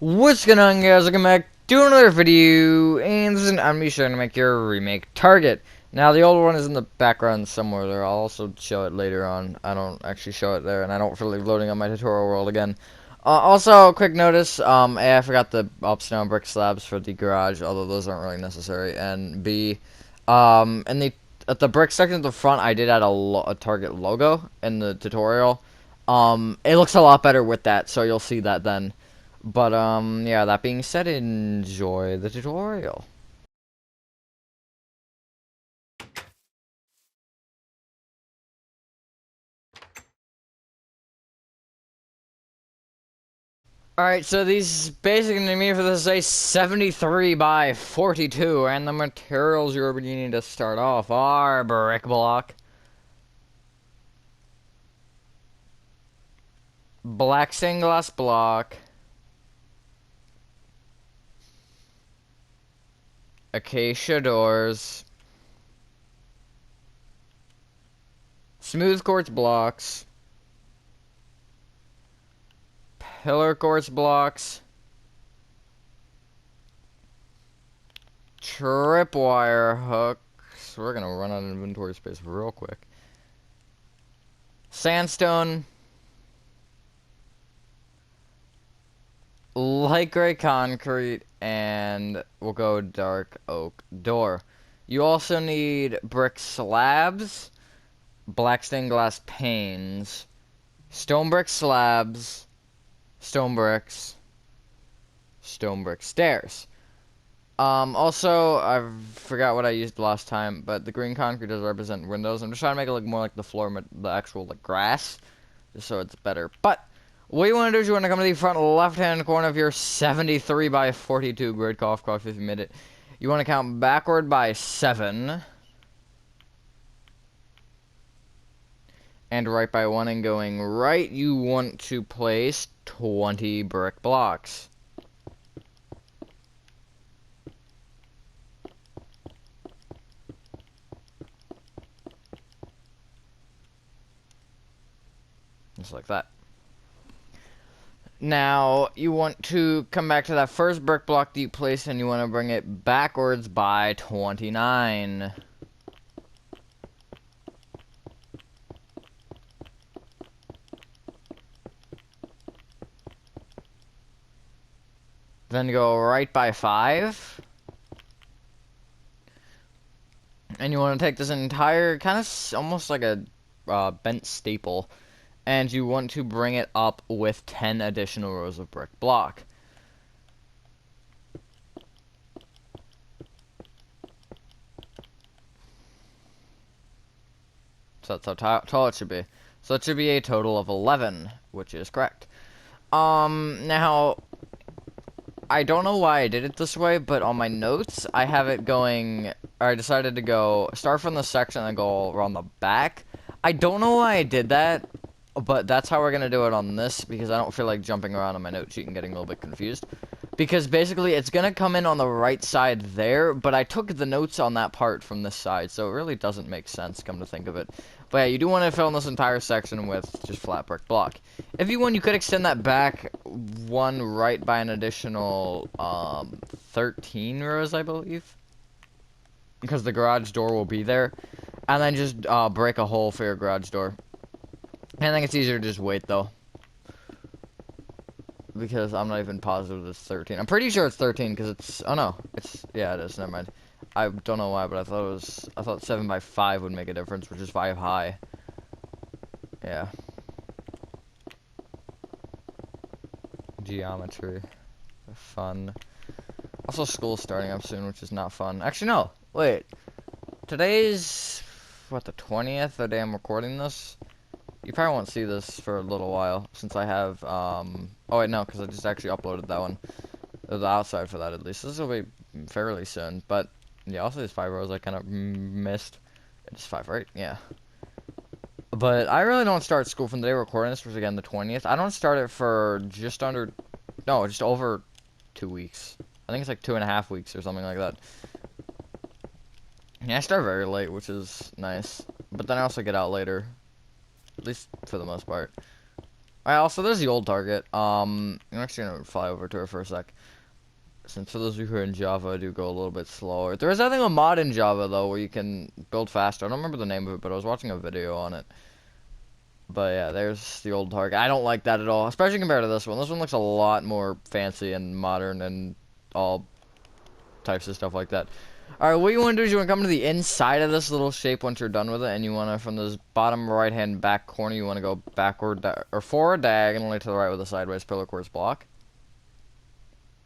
What's going on, guys? Welcome back to another video, and this is I'm me trying to make your remake Target. Now, the old one is in the background somewhere there. I'll also show it later on. I don't actually show it there, and I don't feel like loading on my tutorial world again. Also, quick notice, A, I forgot the upstone brick slabs for the garage, although those aren't really necessary, and B, at the brick section at the front, I did add a Target logo in the tutorial. It looks a lot better with that, so you'll see that then. But, yeah, that being said, enjoy the tutorial. Alright, so these basically mean for this is a 73 by 42, and the materials you're beginning to start off are brick block, black stained glass block, acacia doors, smooth quartz blocks, pillar quartz blocks, tripwire hooks. We're gonna run out of inventory space real quick. Sandstone, light gray concrete, and we'll go dark oak door. You also need brick slabs, black stained glass panes, stone brick slabs, stone bricks, stone brick stairs. Also, I forgot what I used last time, but the green concrete does represent windows. I'm just trying to make it look more like the floor, the actual like grass, just so it's better. But what you want to do is you want to come to the front left-hand corner of your 73 by 42 grid cough cough if you made it. You want to count backward by 7. And right by 1, and going right, you want to place 20 brick blocks. Just like that. Now, you want to come back to that first brick block that you placed, and you want to bring it backwards by 29. Then go right by 5. And you want to take this entire, kind of almost like a bent staple, and you want to bring it up with 10 additional rows of brick block. So that's how tall it should be. So it should be a total of 11, which is correct. Now, I don't know why I did it this way, but on my notes, I have it going, or I decided to go, start from the section and go around the back. I don't know why I did that, but that's how we're going to do it on this, because I don't feel like jumping around on my note sheet and getting a little bit confused. Because basically, it's going to come in on the right side there, but I took the notes on that part from this side, so it really doesn't make sense, come to think of it. But yeah, you do want to fill in this entire section with just flat brick block. If you want, you could extend that back 1 right by an additional 13 rows, I believe. Because the garage door will be there. And then just break a hole for your garage door. I think it's easier to just wait, though. Because I'm not even positive it's 13. I'm pretty sure it's 13 because it's... Oh, no. Yeah, it is. Never mind. I don't know why, but I thought 7 by 5 would make a difference, which is 5 high. Yeah. Geometry. Fun. Also, school's starting up soon, which is not fun. Actually, no. Wait. Today's... what, the 20th? The day I'm recording this? You probably won't see this for a little while, since I have, oh wait, no, because I just actually uploaded that one. The outside for that, at least. This will be fairly soon, but, yeah, also these 5 rows I kind of missed. It's 5, right? Yeah. But I really don't start school from the day we're recording this, which is, again, the 20th. I don't start it for just under, no, just over 2 weeks. I think it's like 2.5 weeks or something like that. Yeah, I start very late, which is nice. But then I also get out later. At least for the most part. I also there's the old target. I'm actually gonna fly over to her for a sec. Since for those of you who are in Java, I do go a little bit slower. There is, I think, a mod in Java though where you can build faster. I don't remember the name of it, but I was watching a video on it. But yeah, there's the old target. I don't like that at all, especially compared to this one. This one looks a lot more fancy and modern and all types of stuff like that. Alright, what you want to do is you want to come to the inside of this little shape once you're done with it, and you want to, from this bottom right-hand back corner, you want to go backward, or forward diagonally to the right with a sideways pillar quartz block.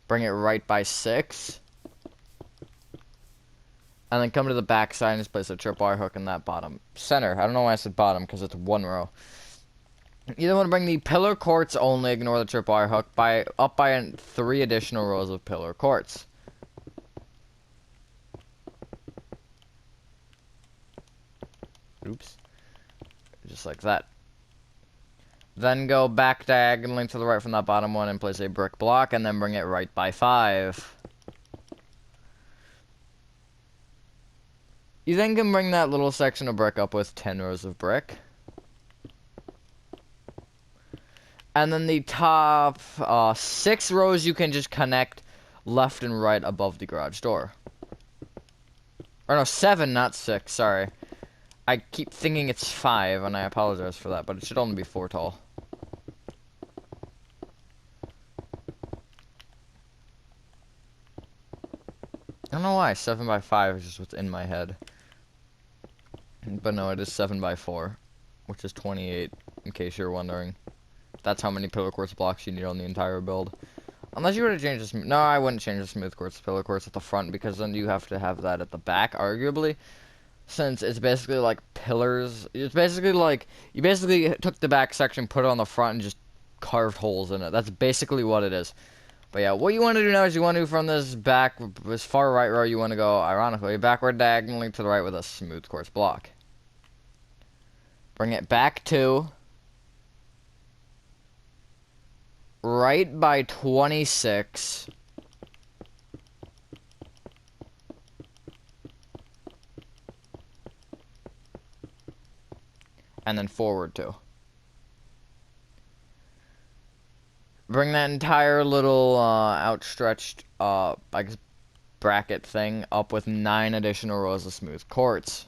Bring it right by 6. And then come to the back side and just place a tripwire hook in that bottom center. I don't know why I said bottom, because it's one row. You then want to bring the pillar quartz only, ignore the tripwire hook, up by 3 additional rows of pillar quartz. Oops. Just like that. Then go back diagonally to the right from that bottom one and place a brick block, and then bring it right by 5. You then can bring that little section of brick up with 10 rows of brick. And then the top 6 rows you can just connect left and right above the garage door. Or no, 7, not 6, sorry. I keep thinking it's 5, and I apologize for that, but it should only be 4 tall. I don't know why 7 by 5 is just what's in my head. But no, it is 7 by 4, which is 28, in case you're wondering. That's how many pillar quartz blocks you need on the entire build. Unless you were to change this. No, I wouldn't change the smooth quartz pillar quartz at the front, because then you have to have that at the back, arguably. Since it's basically like pillars. It's basically like, you basically took the back section, put it on the front, and just carved holes in it. That's basically what it is. But yeah, what you want to do now is you want to, from this back, this far right row, you want to go, ironically, backward diagonally to the right with a smooth quartz block. Bring it back to right by 26. And then forward 2. Bring that entire little outstretched I guess bracket thing up with 9 additional rows of smooth quartz.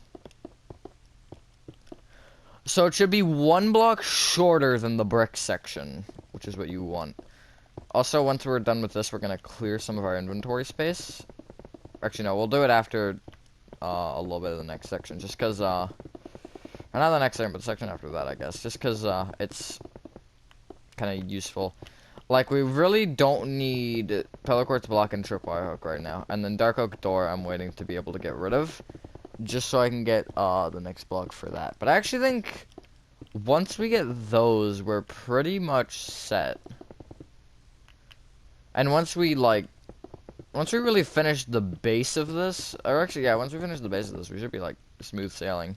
So it should be 1 block shorter than the brick section, which is what you want. Also, once we're done with this, we're going to clear some of our inventory space. Actually, no, we'll do it after a little bit of the next section, just because, or not the next section, but the section after that, I guess, just because it's kind of useful. Like, we really don't need pillar quartz block and tripwire hook right now. And then dark oak door, I'm waiting to be able to get rid of, just so I can get the next block for that. But I actually think once we get those, we're pretty much set. And once we really finish the base of this, or actually, yeah, once we finish the base of this, we should be, like, smooth sailing.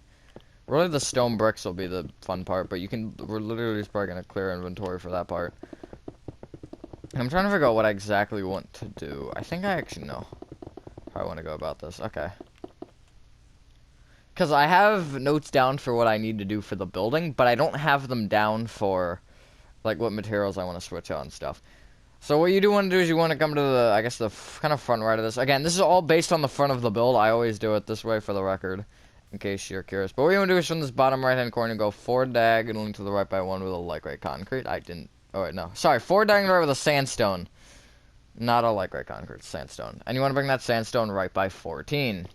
Really, the stone bricks will be the fun part, but we're literally just probably going to clear inventory for that part. I'm trying to figure out what I exactly want to do. I think I actually know how I want to go about this. Okay. Because I have notes down for what I need to do for the building, but I don't have them down for, like, what materials I want to switch out and stuff. So what you do want to do is you want to come to the, I guess, the kind of front right of this. Again, this is all based on the front of the build. I always do it this way for the record, in case you're curious. But what you want to do is from this bottom right-hand corner, go forward diagonally to the right by 1 with a light gray concrete. Oh, wait, no. Sorry, forward diagonally with a sandstone. Not a light gray concrete, sandstone. And you want to bring that sandstone right by 14.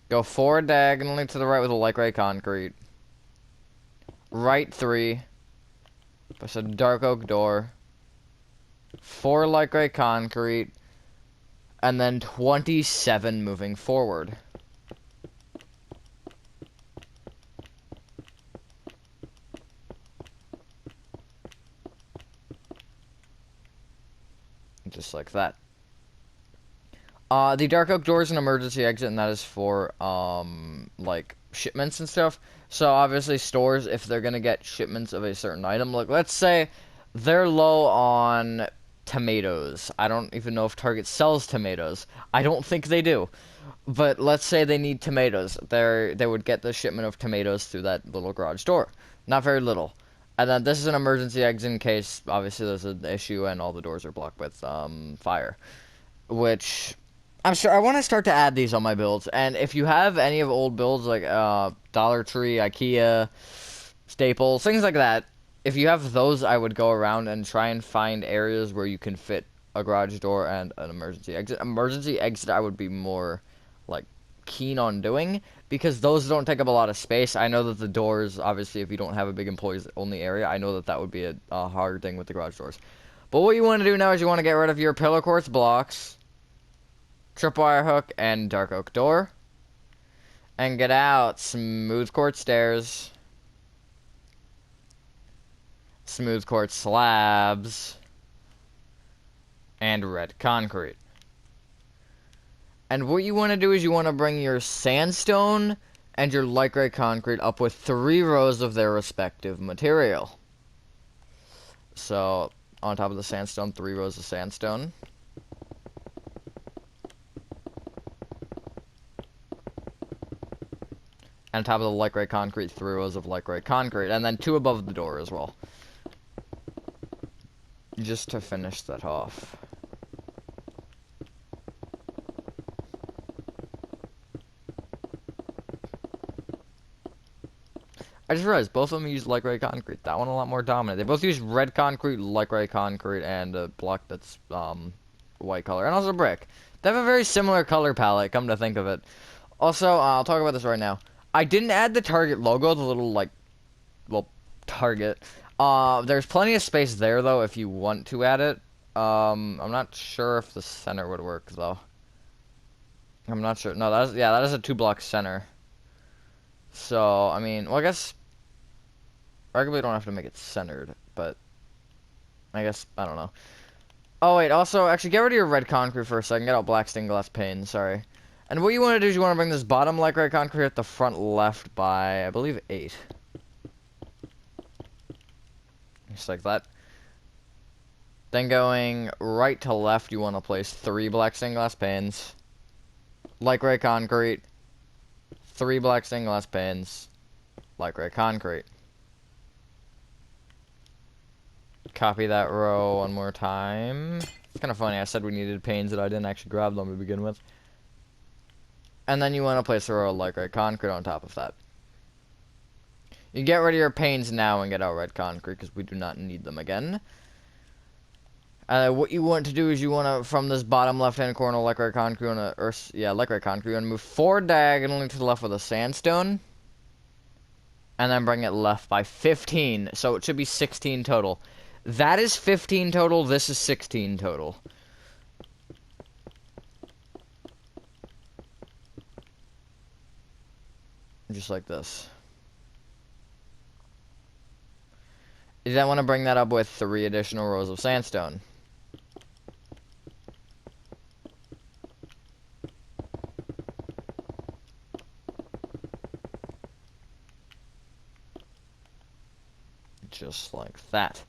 Go forward diagonally to the right with a light gray concrete. Right 3. Place a dark oak door. 4 light gray concrete. And then 27 moving forward. Just like that. The dark oak door is an emergency exit, and that is for, like, shipments and stuff. So, obviously, stores, if they're gonna get shipments of a certain item, like, let's say they're low on tomatoes. I don't even know if Target sells tomatoes. I don't think they do. But let's say they need tomatoes. They would get the shipment of tomatoes through that little garage door. Not very little. And then this is an emergency exit in case, obviously, there's an issue and all the doors are blocked with fire. Which, I'm sure, I want to start to add these on my builds. And if you have any of old builds, like Dollar Tree, IKEA, Staples, things like that, if you have those, I would go around and try and find areas where you can fit a garage door and an emergency exit. Emergency exit, I would be more, like, keen on doing, because those don't take up a lot of space. I know that the doors, obviously, if you don't have a big employees-only area, I know that that would be a hard thing with the garage doors. But what you want to do now is you want to get rid of your pillar quartz blocks, tripwire hook, and dark oak door. And get out smooth quartz stairs, smooth quartz slabs, and red concrete. And what you want to do is you want to bring your sandstone and your light gray concrete up with 3 rows of their respective material. So, on top of the sandstone, 3 rows of sandstone. And on top of the light gray concrete, 3 rows of light gray concrete. And then 2 above the door as well. Just to finish that off. I just realized both of them use light gray concrete. That one a lot more dominant. They both use red concrete, light gray concrete, and a block that's white color, and also brick. They have a very similar color palette, come to think of it. Also, I'll talk about this right now. I didn't add the Target logo, the little, like, well, Target. There's plenty of space there, though, if you want to add it. I'm not sure if the center would work, though. I'm not sure. No, that is a 2-block center. So, I mean, well, I guess, arguably don't have to make it centered, but I guess, I don't know. Oh, wait, also, actually, get rid of your red concrete for a second. Get out black stained glass pane, sorry. And what you want to do is you want to bring this bottom light gray concrete at the front left by, I believe, 8. Just like that. Then going right to left, you want to place 3 black stained glass panes. Light gray concrete. 3 black stained glass panes, light gray concrete. Copy that row one more time. It's kind of funny, I said we needed panes that I didn't actually grab them to begin with. And then you want to place a row of light gray concrete on top of that. You get rid of your panes now and get out red concrete, because we do not need them again. What you want to do is you want to, from this bottom left-hand corner, light gray concrete, light gray concrete, you want to move 4 diagonally to the left with a sandstone, and then bring it left by 15, so it should be 16 total. That is 15 total, this is 16 total. Just like this. You then want to bring that up with 3 additional rows of sandstone. Just like that.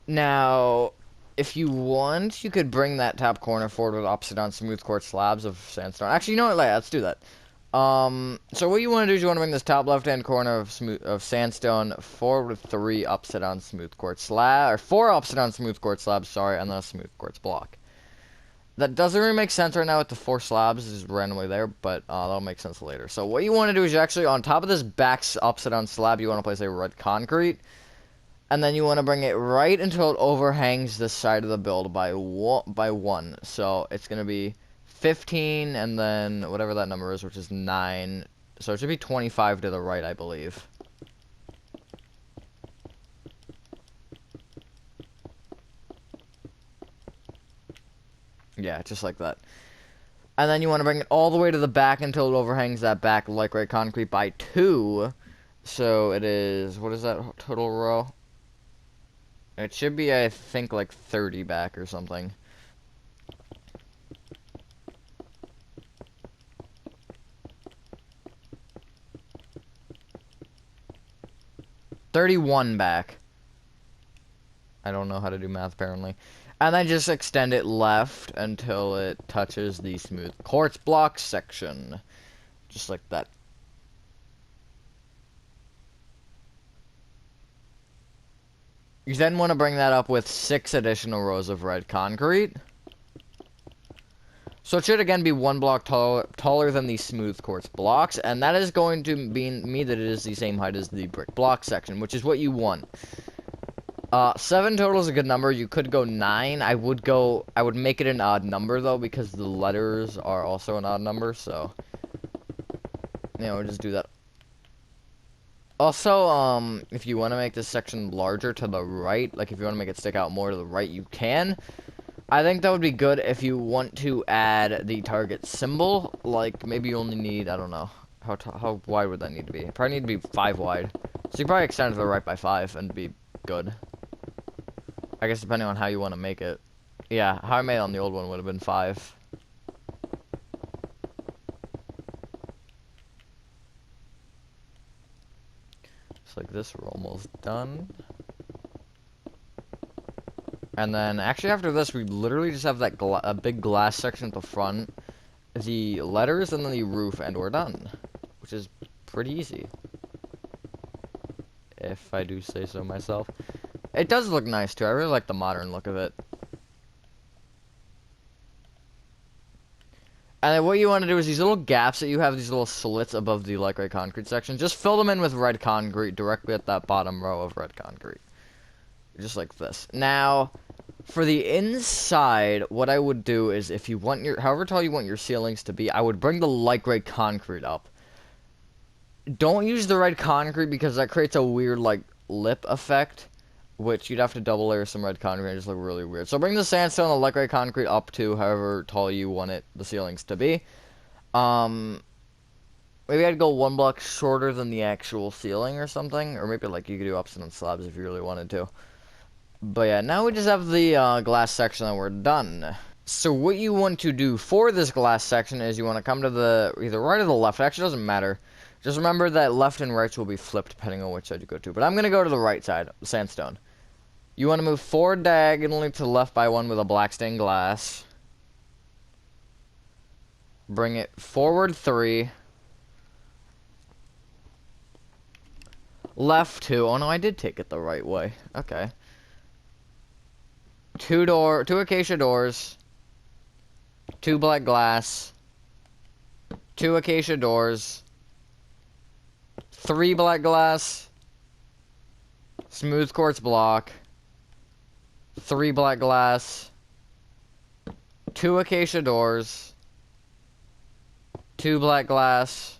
Now, if you want, you could bring that top corner forward with upside down smooth quartz slabs of sandstone. Actually, you know what? Let's do that. So what you want to do is you want to bring this top left-hand corner of sandstone forward with 3 upside down smooth quartz slabs, or 4 upside down smooth quartz slabs, sorry, and then a smooth quartz block. That doesn't really make sense right now with the 4 slabs just randomly there, but that'll make sense later. So what you want to do is you actually, on top of this back upside down slab, you want to place a red concrete. And then you want to bring it right until it overhangs this side of the build by 1. So it's going to be 15 and then whatever that number is, which is 9. So it should be 25 to the right, I believe. Yeah, just like that. And then you want to bring it all the way to the back until it overhangs that back light gray concrete by 2. So it is, what is that total row? It should be, I think, like 30 back or something. $31 back. I don't know how to do math, apparently. And then just extend it left until it touches the smooth quartz block section. Just like that. You then want to bring that up with 6 additional rows of red concrete. So it should again be 1 block taller than the smooth quartz blocks, and that is going to mean that it is the same height as the brick block section, which is what you want. 7 total is a good number. You could go 9. I would make it an odd number though, because the letters are also an odd number, so we'll just do that. Also, if you want to make this section larger to the right, like if you want to make it stick out more to the right, you can. I think that would be good if you want to add the target symbol. Like, maybe you only need, I don't know, how wide would that need to be? It probably need to be 5 wide. So you probably extend it to the right by 5 and be good. I guess depending on how you want to make it. Yeah, how I made it on the old one would have been 5. Just like this, we're almost done. And then, actually after this, we literally just have that a big glass section at the front, the letters, and then the roof, and we're done. Which is pretty easy. If I do say so myself. It does look nice, too. I really like the modern look of it. And then what you want to do is these little gaps that you have, these little slits above the light gray concrete section, just fill them in with red concrete directly at that bottom row of red concrete. Just like this. Now, for the inside, what I would do is if you want however tall you want your ceilings to be, I would bring the light gray concrete up. Don't use the red concrete because that creates a weird, like, lip effect, which you'd have to double layer some red concrete and just look really weird. So bring the sandstone and the light gray concrete up to however tall you want the ceilings to be. Maybe I'd go 1 block shorter than the actual ceiling or something, or maybe like you could do ups and slabs if you really wanted to. But yeah, now we just have the glass section and we're done. So what you want to do for this glass section is you want to come to the either right or the left. It actually doesn't matter. Just remember that left and right will be flipped depending on which side you go to. But I'm going to go to the right side, sandstone. You want to move forward diagonally to the left by 1 with a black stained glass. Bring it forward 3. Left 2. Oh no, I did take it the right way. Okay. 2 acacia doors. 2 black glass. 2 acacia doors. 3 black glass. Smooth quartz block. 3 black glass. 2 acacia doors. 2 black glass.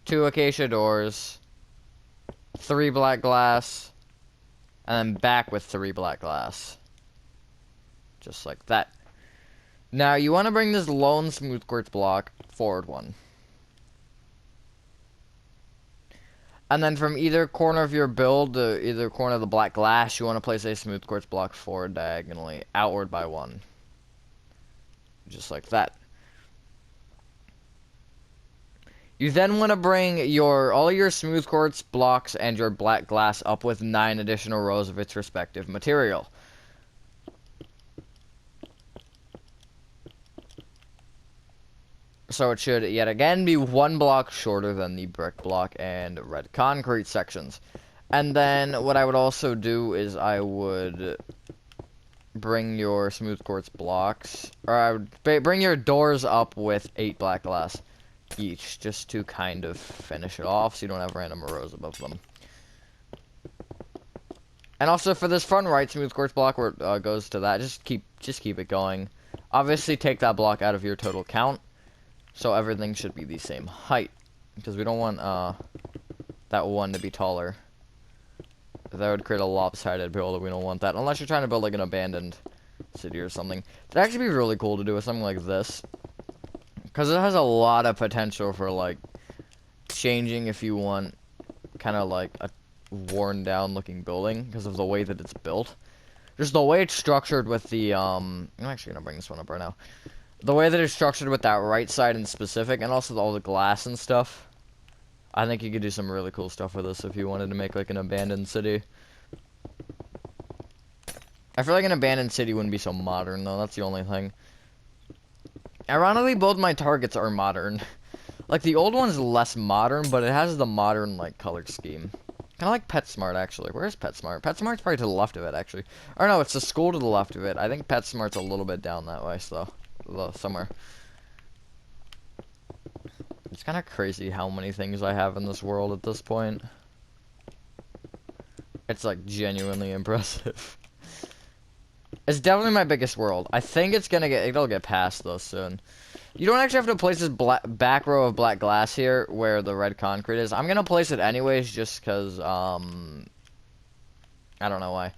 2 acacia doors. 3 black glass. And then back with 3 black glass. Just like that. Now, you want to bring this lone smooth quartz block forward 1. And then from either corner of your build to either corner of the black glass, you want to place a smooth quartz block forward diagonally, outward by 1. Just like that. You then want to bring all your smooth quartz blocks and your black glass up with 9 additional rows of its respective material. So it should, yet again, be 1 block shorter than the brick block and red concrete sections. And then what I would also do is I would bring your smooth quartz blocks, or I would bring your doors up with 8 black glass each, just to kind of finish it off so you don't have random rows above them. And also for this front right smooth quartz block where it goes to that, just keep it going. Obviously take that block out of your total count. So everything should be the same height, because we don't want that one to be taller. That would create a lopsided build, and we don't want that, unless you're trying to build like an abandoned city or something. It'd actually be really cool to do with something like this, because it has a lot of potential for like changing if you want kind of like a worn down looking building because of the way that it's built. Just the way it's structured with the I'm actually gonna bring this one up right now. The way that it's structured with that right side in specific, and also all the glass and stuff. I think you could do some really cool stuff with this if you wanted to make like an abandoned city. I feel like an abandoned city wouldn't be so modern, though. That's the only thing. Ironically, both my targets are modern. Like, the old one's less modern, but it has the modern, like, color scheme. Kind of like PetSmart, actually. Where's PetSmart? PetSmart's probably to the left of it, actually. Or no, it's the school to the left of it. I think PetSmart's a little bit down that way, so... somewhere. It's kind of crazy how many things I have in this world at this point. It's, like, genuinely impressive. It's definitely my biggest world. I think it'll get passed, though, soon. You don't actually have to place this back row of black glass here where the red concrete is. I'm gonna place it anyways just because, I don't know why.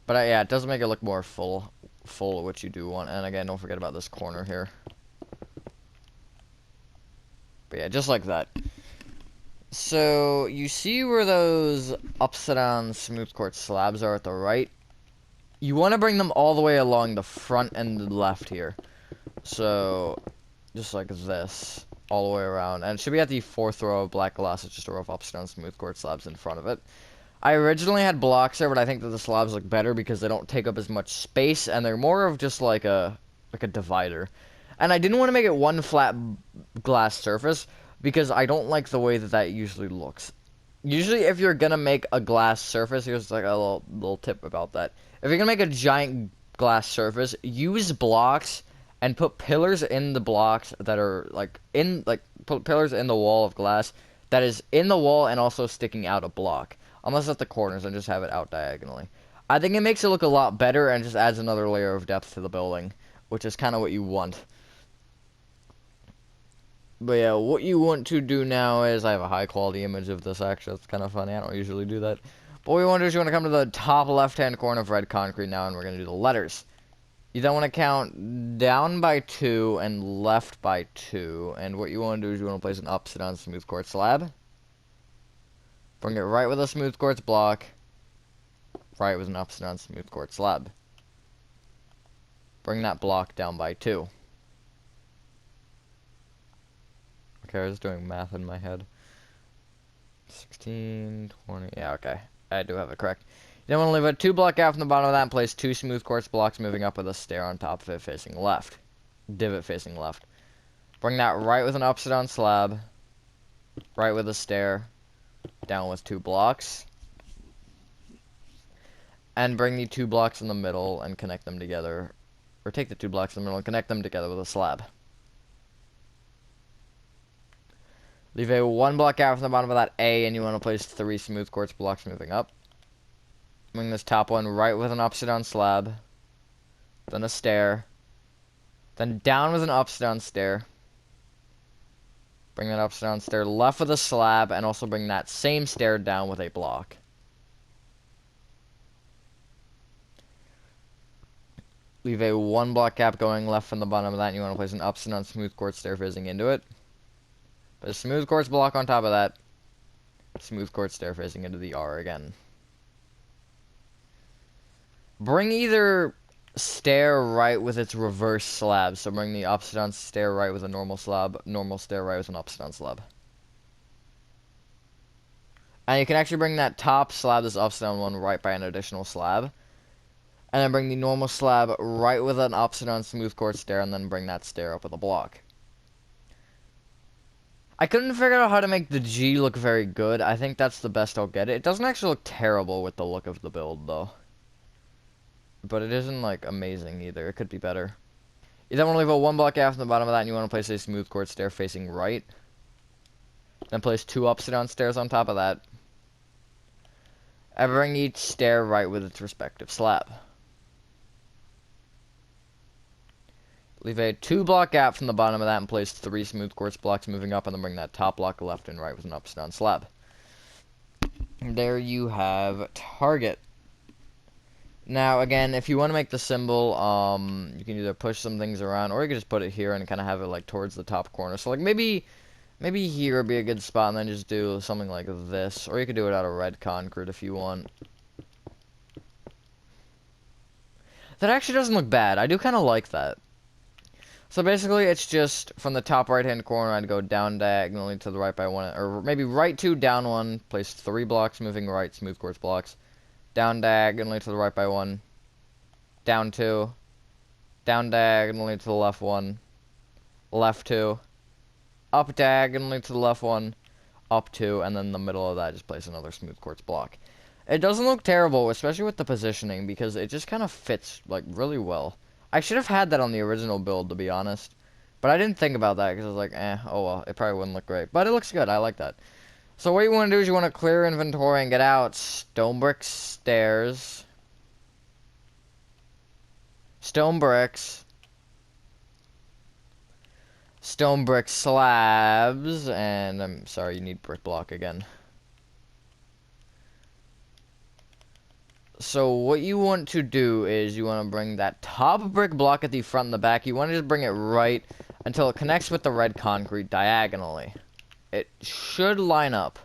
But, yeah, it does make it look more full, which you do want. And, again, don't forget about this corner here. But, yeah, just like that. So, you see where those upside down smooth quartz slabs are at the right? You want to bring them all the way along the front and the left here. So, just like this, all the way around. And it should be at the fourth row of black glass. It's just a row of upside down smooth quartz slabs in front of it. I originally had blocks there, but I think that the slabs look better because they don't take up as much space, and they're more of just like a divider. And I didn't want to make it one flat glass surface because I don't like the way that that usually looks. Usually, if you're gonna make a glass surface, here's like a little tip about that. If you're gonna make a giant glass surface, use blocks and put pillars in the blocks that are put pillars in the wall of glass that is in the wall and also sticking out a block. Unless at the corners and just have it out diagonally. I think it makes it look a lot better and just adds another layer of depth to the building, which is kind of what you want. But yeah, what you want to do now is, I have a high quality image of this actually, that's kind of funny, I don't usually do that. But what you want to do is you want to come to the top left hand corner of red concrete now, and we're going to do the letters. You then want to count down by 2 and left by 2, and what you want to do is you want to place an upside down smooth quartz slab. Bring it right with a smooth quartz block, right with an upside down smooth quartz slab. Bring that block down by 2. Okay, I was doing math in my head. 16, 20, yeah, okay. I do have it correct. You then want to leave a 2 block gap from the bottom of that and place 2 smooth quartz blocks moving up with a stair on top of it facing left. Divot facing left. Bring that right with an upside down slab, right with a stair, down with 2 blocks. And bring the 2 blocks in the middle and connect them together. Or take the 2 blocks in the middle and connect them together with a slab. Leave a 1 block out from the bottom of that A, and you want to place 3 smooth quartz blocks moving up. Bring this top one right with an upside down slab. Then a stair. Then down with an upside down stair. Bring that upside down stair left with a slab, and also bring that same stair down with a block. Leave a 1 block gap going left from the bottom of that, and you want to place an upside down smooth quartz stair facing into it. Put a smooth quartz block on top of that. Smooth quartz stair facing into the R again. Bring either stair right with its reverse slab. So bring the upside down stair right with a normal slab, normal stair right with an upside down slab. And you can actually bring that top slab, this upside down one, right by an additional slab. And then bring the normal slab right with an upside down smooth quartz stair, and then bring that stair up with a block. I couldn't figure out how to make the G look very good. I think that's the best I'll get it. It doesn't actually look terrible with the look of the build, though. But it isn't, like, amazing either. It could be better. You then want to leave a 1 block gap from the bottom of that, and you want to place a smooth quartz stair facing right. Then place 2 upside down stairs on top of that. And bring each stair right with its respective slab. Leave a 2 block gap from the bottom of that and place 3 smooth quartz blocks moving up, and then bring that top block left and right with an upside down slab. And there you have target. Now, again, if you want to make the symbol, you can either push some things around, or you can just put it here and kind of have it, like, towards the top corner. So, like, maybe here would be a good spot, and then just do something like this. Or you could do it out of red concrete if you want. That actually doesn't look bad. I do kind of like that. So, basically, it's just from the top right-hand corner, I'd go down diagonally to the right by 1, or maybe right 2, down 1, place 3 blocks moving right, smooth quartz blocks. Down diagonally to the right by 1, down 2, down diagonally to the left 1, left 2, up diagonally to the left 1, up 2, and then in the middle of that just place another smooth quartz block. It doesn't look terrible, especially with the positioning, because it just kind of fits, like, really well. I should have had that on the original build, to be honest. But I didn't think about that, because I was like, oh well, it probably wouldn't look great. But it looks good, I like that. So what you want to do is you want to clear inventory and get out stone brick stairs. Stone bricks. Stone brick slabs, and I'm sorry, you need brick block again. So what you want to do is you want to bring that top brick block at the front and the back. You want to just bring it right until it connects with the red concrete diagonally. It should line up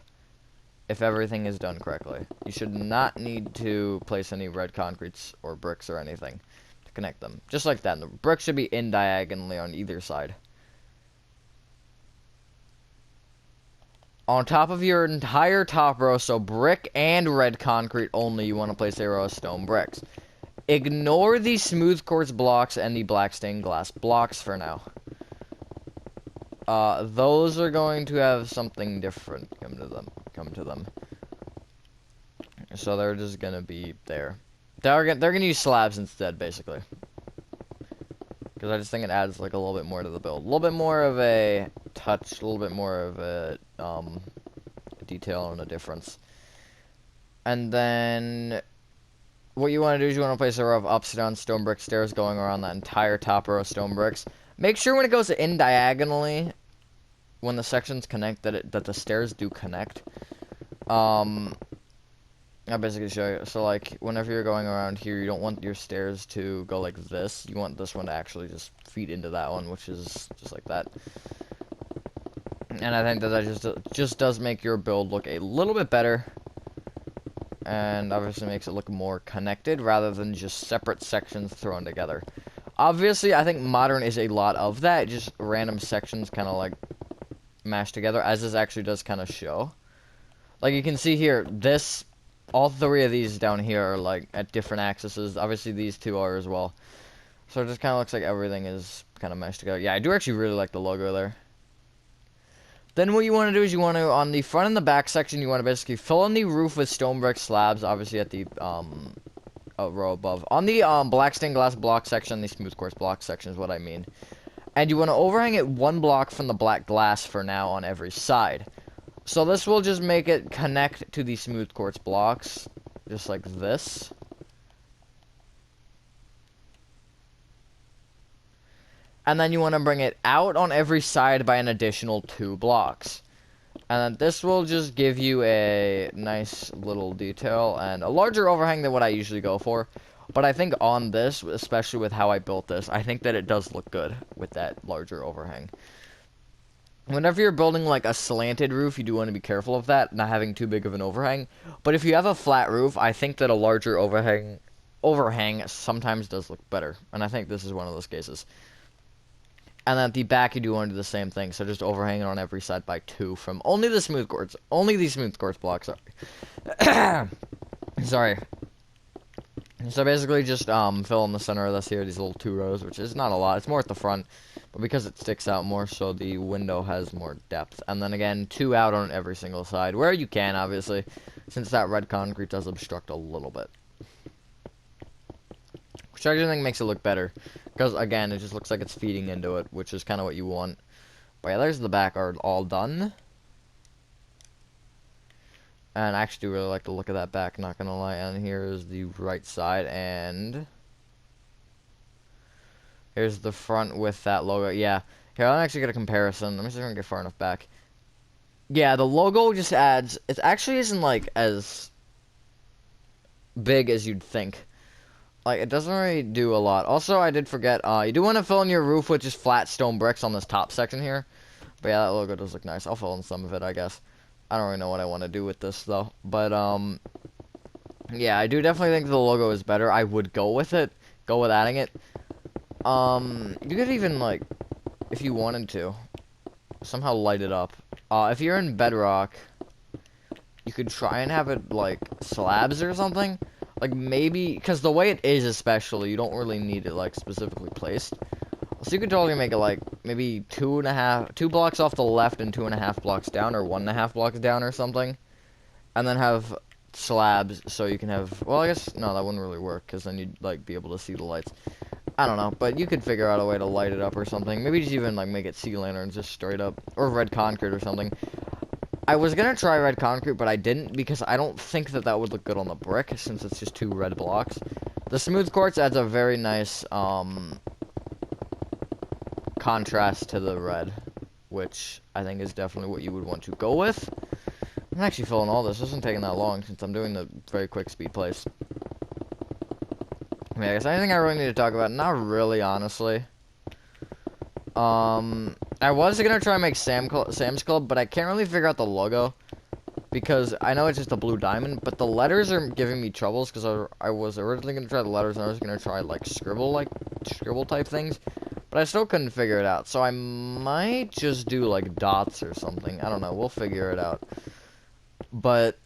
if everything is done correctly. You should not need to place any red concretes or bricks or anything to connect them. Just like that. And the bricks should be in diagonally on either side. On top of your entire top row, so brick and red concrete only, you want to place a row of stone bricks. Ignore the smooth quartz blocks and the black stained glass blocks for now. Those are going to have something different come to them. So they're just gonna be there. They're gonna use slabs instead, basically. Because I just think it adds like a little bit more to the build. A little bit more of a touch, a little bit more of a detail and a difference. And then what you want to do is you want to place a row of ups and down stone brick stairs going around that entire top row of stone bricks. Make sure when it goes in diagonally, when the sections connect, that the stairs do connect. I'll basically show you. So like whenever you're going around here, you don't want your stairs to go like this. You want this one to actually just feed into that one, which is just like that. And I think that just does make your build look a little bit better. And obviously makes it look more connected rather than just separate sections thrown together. Obviously, I think modern is a lot of that. Just random sections kind of like mashed together, as this actually does kind of show. Like you can see here, all 3 of these down here are like at different axes. Obviously, these 2 are as well. So it just kind of looks like everything is kind of meshed together. Yeah, I do actually really like the logo there. Then what you want to do is you want to, on the front and the back section, you want to basically fill in the roof with stone brick slabs, obviously at the row above. On the black stained glass block section, the smooth quartz block section is what I mean. And you want to overhang it 1 block from the black glass for now on every side. So this will just make it connect to the smooth quartz blocks, just like this. And then you want to bring it out on every side by an additional 2 blocks. And then this will just give you a nice little detail and a larger overhang than what I usually go for. But I think on this, especially with how I built this, I think that it does look good with that larger overhang. Whenever you're building like a slanted roof, you do want to be careful of that, not having too big of an overhang. But if you have a flat roof, I think that a larger overhang sometimes does look better. And I think this is one of those cases. And then at the back, you do want to do the same thing. So just overhang it on every side by 2 from only the smooth quartz. Only these smooth quartz blocks. Sorry. So basically just fill in the center of this here, these little 2 rows, which is not a lot. It's more at the front. But because it sticks out more, so the window has more depth. And then again, 2 out on every single side. Where you can, obviously. Since that red concrete does obstruct a little bit. Which I think makes it look better. Because, again, it just looks like it's feeding into it, which is kind of what you want. But yeah, there's the back are all done. And I actually do really like the look of that back, not gonna lie. And here is the right side, and here's the front with that logo. Yeah, here, I'll actually get a comparison. Let me see if I can get far enough back. Yeah, the logo just adds, it actually isn't, like, as big as you'd think. Like, it doesn't really do a lot. Also, I did forget, you do want to fill in your roof with just flat stone bricks on this top section here. But yeah, that logo does look nice. I'll fill in some of it, I guess. I don't really know what I want to do with this, though. But, yeah, I do definitely think the logo is better. I would go with it. Go with adding it. You could even, like, if you wanted to, somehow light it up. If you're in Bedrock, you could try and have it, like, slabs or something. Like maybe, because the way it is especially, you don't really need it like specifically placed. So you could totally make it like maybe 2 blocks off the left and 2.5 blocks down, or 1.5 blocks down or something. And then have slabs so you can have, well, I guess, no, that wouldn't really work, because then you'd like be able to see the lights. I don't know, but you could figure out a way to light it up or something. Maybe just even like make it sea lanterns just straight up, or red concrete or something. I was gonna try red concrete, but I didn't because I don't think that that would look good on the brick since it's just 2 red blocks. The smooth quartz adds a very nice contrast to the red, which I think is definitely what you would want to go with. I'm actually filling all this. This isn't taking that long since I'm doing the very quick speed plays. I mean, I guess anything I really need to talk about? Not really, honestly. I was gonna try and make Sam's Club, but I can't really figure out the logo. Because I know it's just a blue diamond, but the letters are giving me troubles, because I was originally gonna try the letters, and I was gonna try, like, scribble type things. But I still couldn't figure it out, so I might just do, like, dots or something. I don't know, we'll figure it out. But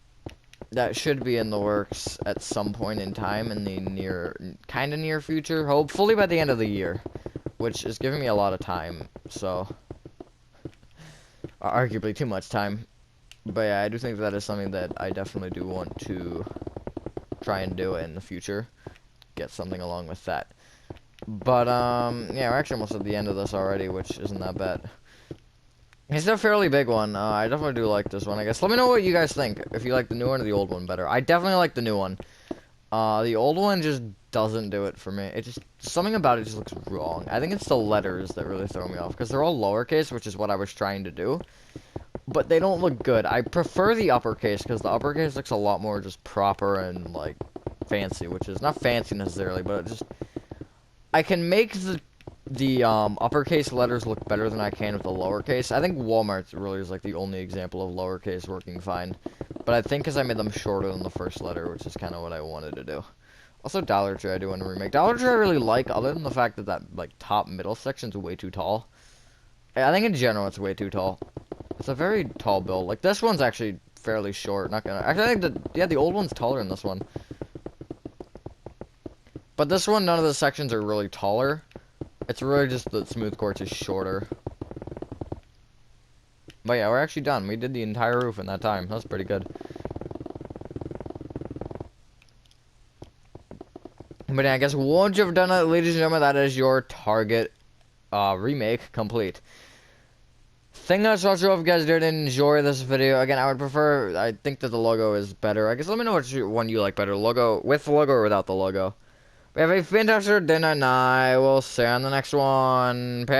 that should be in the works at some point in time in the near future. Hopefully by the end of the year, which is giving me a lot of time, so arguably too much time. But yeah, I do think that is something that I definitely do want to try and do in the future. Get something along with that. But yeah, we're actually almost at the end of this already, which isn't that bad. It's a fairly big one. I definitely do like this one, I guess. Let me know what you guys think. If you like the new one or the old one better. I definitely like the new one. The old one just doesn't do it for me. It just, something about it just looks wrong. I think it's the letters that really throw me off. Because they're all lowercase, which is what I was trying to do. But they don't look good. I prefer the uppercase, because the uppercase looks a lot more just proper and, like, fancy. Which is not fancy necessarily, but it just... I can make the uppercase letters look better than I can with the lowercase. I think Walmart really is like the only example of lowercase working fine. But I think because I made them shorter than the first letter, which is kind of what I wanted to do. Also, Dollar Tree I do want to remake. Dollar Tree I really like, other than the fact that like top middle section's way too tall. I think in general it's way too tall. It's a very tall build. Like this one's actually fairly short. Not gonna. Actually, I think the old one's taller than this one. But this one, none of the sections are really taller. It's really just the smooth quartz is shorter. But yeah, we're actually done. We did the entire roof in that time. That's pretty good. But yeah, I guess once you've done it, ladies and gentlemen, that is your target remake complete. Thing that's also, if you guys did enjoy this video, again, I would prefer, I think that the logo is better. I guess let me know which one you like better, logo with the logo or without the logo. We have a fantastic dinner, and I will see you on the next one. Peace.